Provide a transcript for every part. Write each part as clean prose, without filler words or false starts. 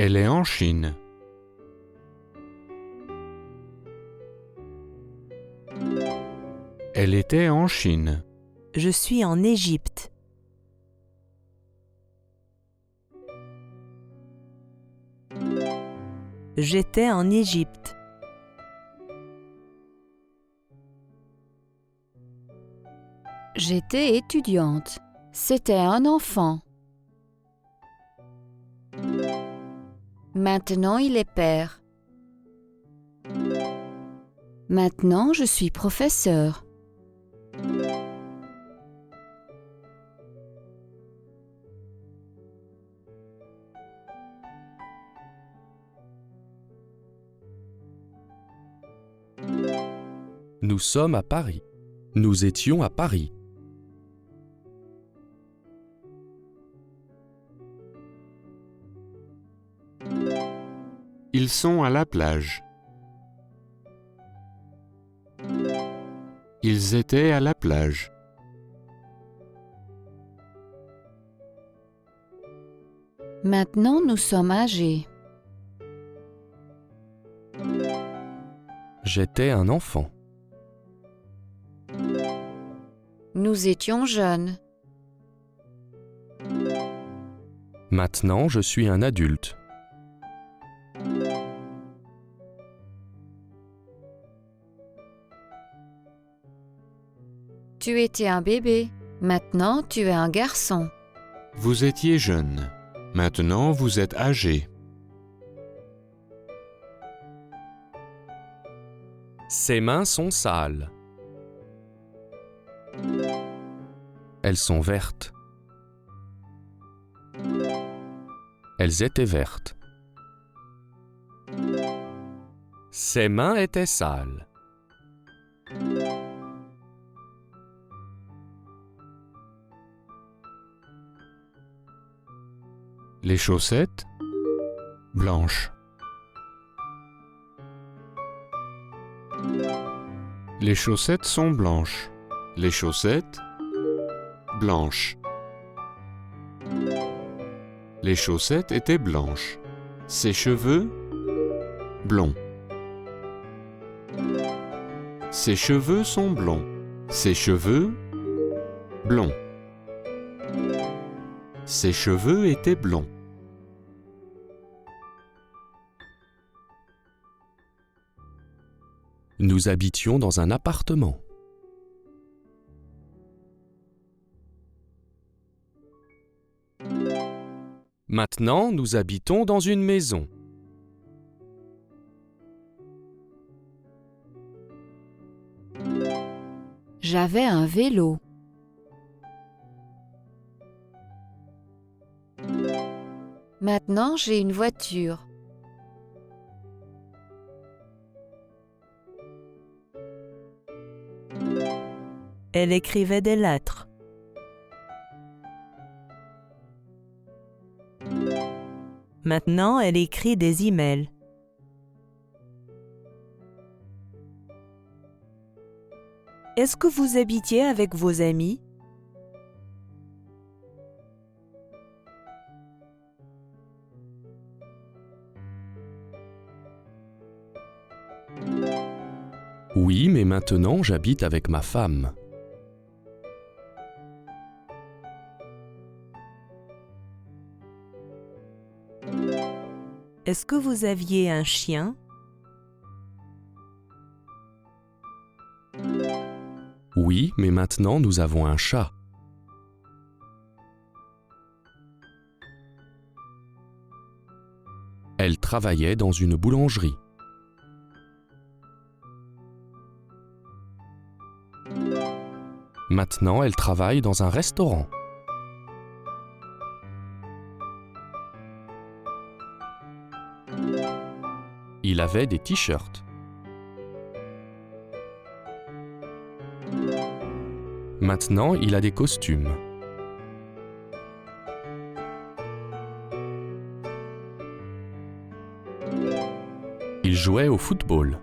Elle est en Chine. Elle était en Chine. Je suis en Égypte. J'étais en Égypte. J'étais étudiante. C'était un enfant. Maintenant, il est père. Maintenant, je suis professeur. Nous sommes à Paris. Nous étions à Paris. Ils sont à la plage. Ils étaient à la plage. Maintenant, nous sommes âgés. J'étais un enfant. Nous étions jeunes. Maintenant, je suis un adulte. Tu étais un bébé. Maintenant, tu es un garçon. Vous étiez jeune. Maintenant, vous êtes âgé. Ses mains sont sales. Elles sont vertes. Elles étaient vertes. Ses mains étaient sales. Les chaussettes blanches. Les chaussettes sont blanches. Les chaussettes blanches. Les chaussettes étaient blanches. Ses cheveux blonds. Ses cheveux sont blonds. Ses cheveux blonds. Ses cheveux étaient blonds. Nous habitions dans un appartement. Maintenant, nous habitons dans une maison. J'avais un vélo. Maintenant, j'ai une voiture. Elle écrivait des lettres. Maintenant, elle écrit des emails. Est-ce que vous habitiez avec vos amis? Oui, mais maintenant, j'habite avec ma femme. Est-ce que vous aviez un chien? Oui, mais maintenant, nous avons un chat. Elle travaillait dans une boulangerie. Maintenant, elle travaille dans un restaurant. Il avait des t-shirts. Maintenant, il a des costumes. Il jouait au football.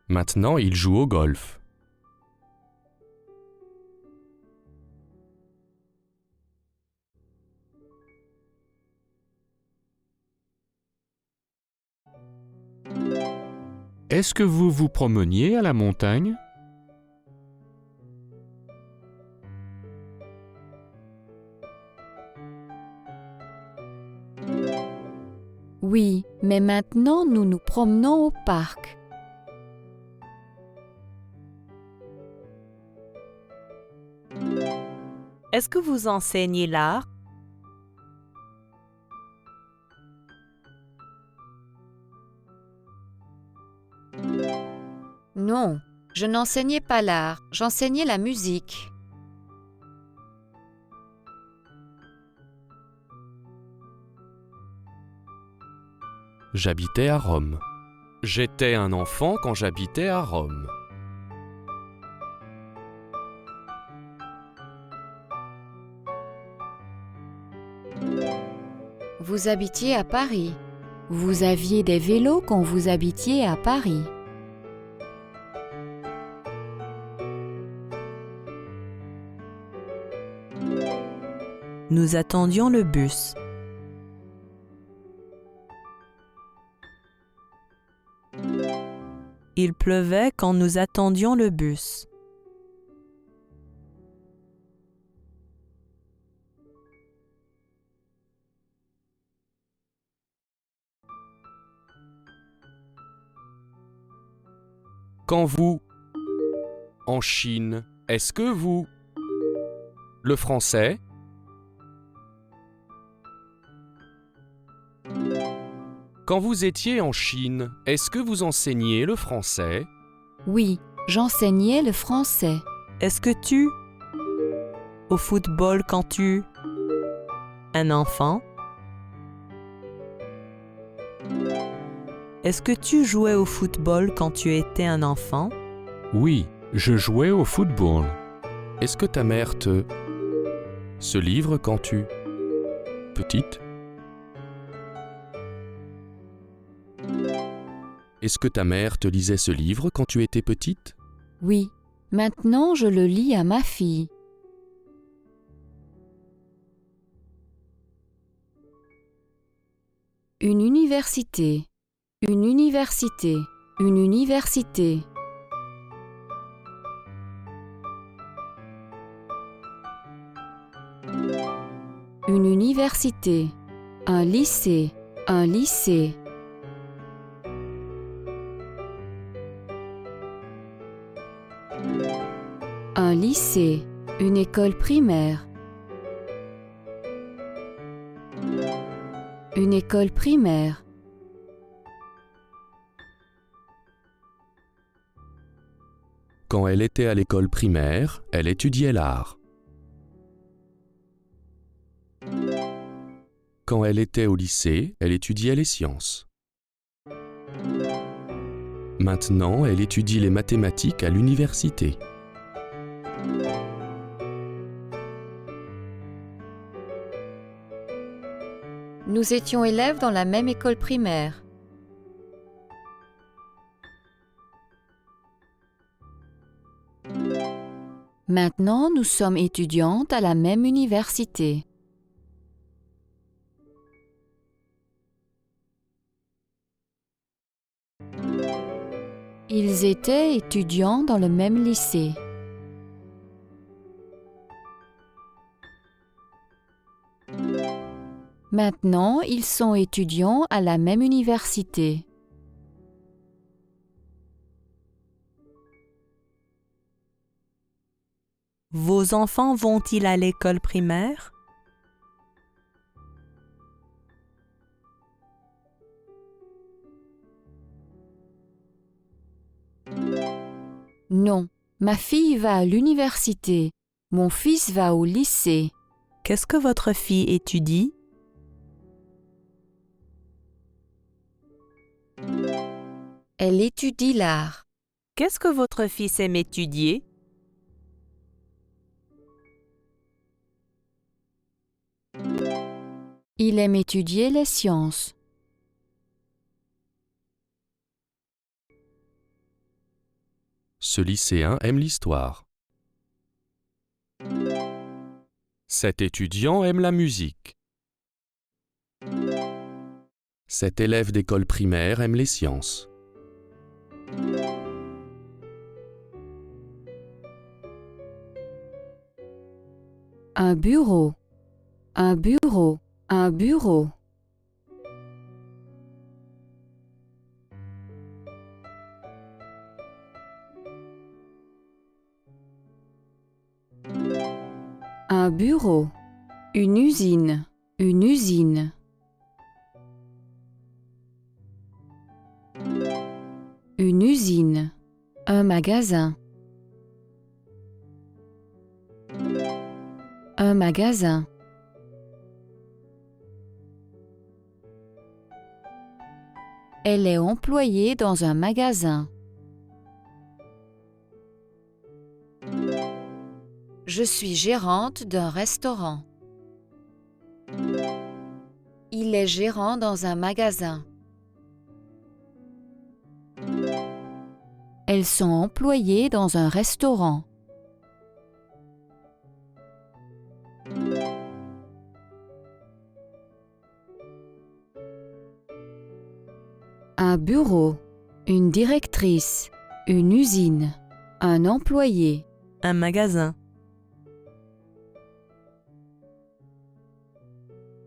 Maintenant, il joue au golf. Est-ce que vous vous promeniez à la montagne? Oui, mais maintenant nous nous promenons au parc. Est-ce que vous enseignez l'art? Non, je n'enseignais pas l'art, j'enseignais la musique. J'habitais à Rome. J'étais un enfant quand j'habitais à Rome. Vous habitiez à Paris. Vous aviez des vélos quand vous habitiez à Paris. Nous attendions le bus. Il pleuvait quand nous attendions le bus. Quand vous, en Chine, est-ce que vous, le français, quand vous étiez en Chine, est-ce que vous enseigniez le français? Oui, j'enseignais le français. Est-ce que tu... Au football quand tu... Un enfant? Est-ce que tu jouais au football quand tu étais un enfant? Oui, je jouais au football. Est-ce que ta mère se livre quand tu, petite? Est-ce que ta mère te lisait ce livre quand tu étais petite? Oui, maintenant je le lis à ma fille. Une université, une université, une université. Une université, un lycée, un lycée. Un lycée, une école primaire. Une école primaire. Quand elle était à l'école primaire, elle étudiait l'art. Quand elle était au lycée, elle étudiait les sciences. Maintenant, elle étudie les mathématiques à l'université. Nous étions élèves dans la même école primaire. Maintenant, nous sommes étudiantes à la même université. Ils étaient étudiants dans le même lycée. Maintenant, ils sont étudiants à la même université. Vos enfants vont-ils à l'école primaire? Non, ma fille va à l'université. Mon fils va au lycée. Qu'est-ce que votre fille étudie? Elle étudie l'art. Qu'est-ce que votre fils aime étudier? Il aime étudier les sciences. Ce lycéen aime l'histoire. Cet étudiant aime la musique. Cet élève d'école primaire aime les sciences. Un bureau, un bureau, un bureau. Un bureau, une usine, une usine. Une usine, un magasin. Un magasin. Elle est employée dans un magasin. Je suis gérante d'un restaurant. Il est gérant dans un magasin. Elles sont employées dans un restaurant. Un bureau, une directrice, une usine, un employé. Un magasin.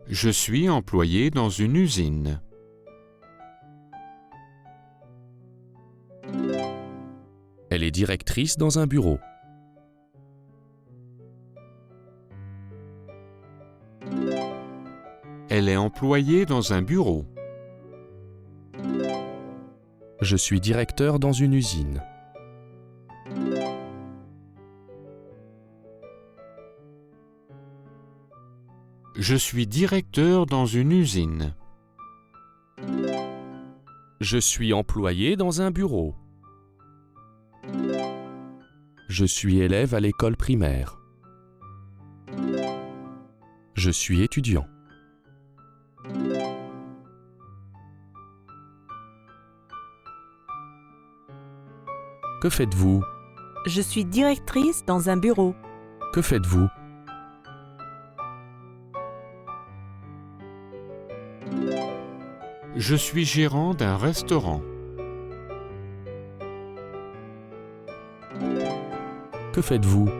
Je suis employé dans une usine. Elle est directrice dans un bureau. Elle est employée dans un bureau. Je suis directeur dans une usine. Je suis directeur dans une usine. Je suis employé dans un bureau. Je suis élève à l'école primaire. Je suis étudiant. Que faites-vous? Je suis directrice dans un bureau. Que faites-vous? Je suis gérant d'un restaurant. Que faites-vous?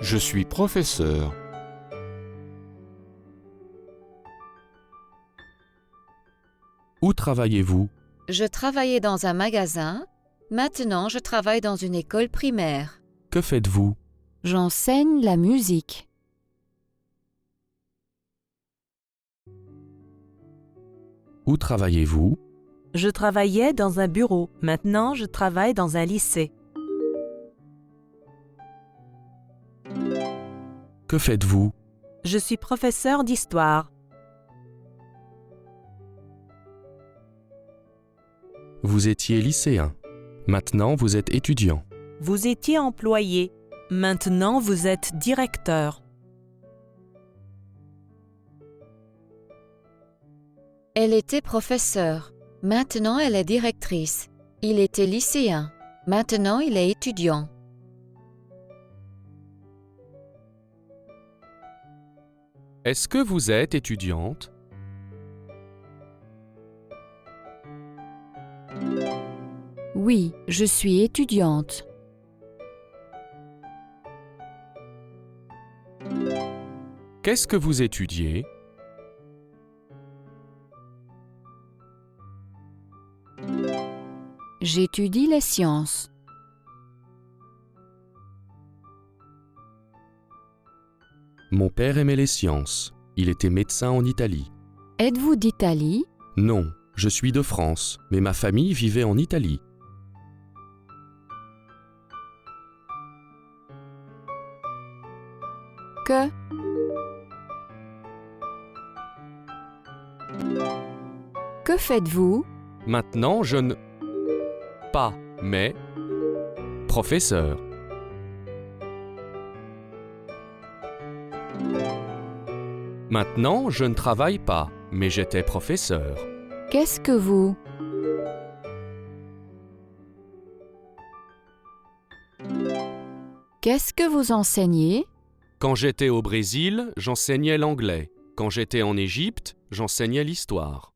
Je suis professeur. Où travaillez-vous? Je travaillais dans un magasin. Maintenant, je travaille dans une école primaire. Que faites-vous? J'enseigne la musique. Où travaillez-vous? Je travaillais dans un bureau. Maintenant, je travaille dans un lycée. Que faites-vous? Je suis professeur d'histoire. Vous étiez lycéen. Maintenant, vous êtes étudiant. Vous étiez employé. Maintenant, vous êtes directeur. Elle était professeure. Maintenant, elle est directrice. Il était lycéen. Maintenant, il est étudiant. Est-ce que vous êtes étudiante? Oui, je suis étudiante. Qu'est-ce que vous étudiez? J'étudie les sciences. Mon père aimait les sciences. Il était médecin en Italie. Êtes-vous d'Italie? Non, je suis de France, mais ma famille vivait en Italie. Que? Que faites-vous? Maintenant, je ne... Pas, mais... Professeur. Maintenant, je ne travaille pas, mais j'étais professeur. Qu'est-ce que vous? Qu'est-ce que vous enseignez? Quand j'étais au Brésil, j'enseignais l'anglais. Quand j'étais en Égypte, j'enseignais l'histoire.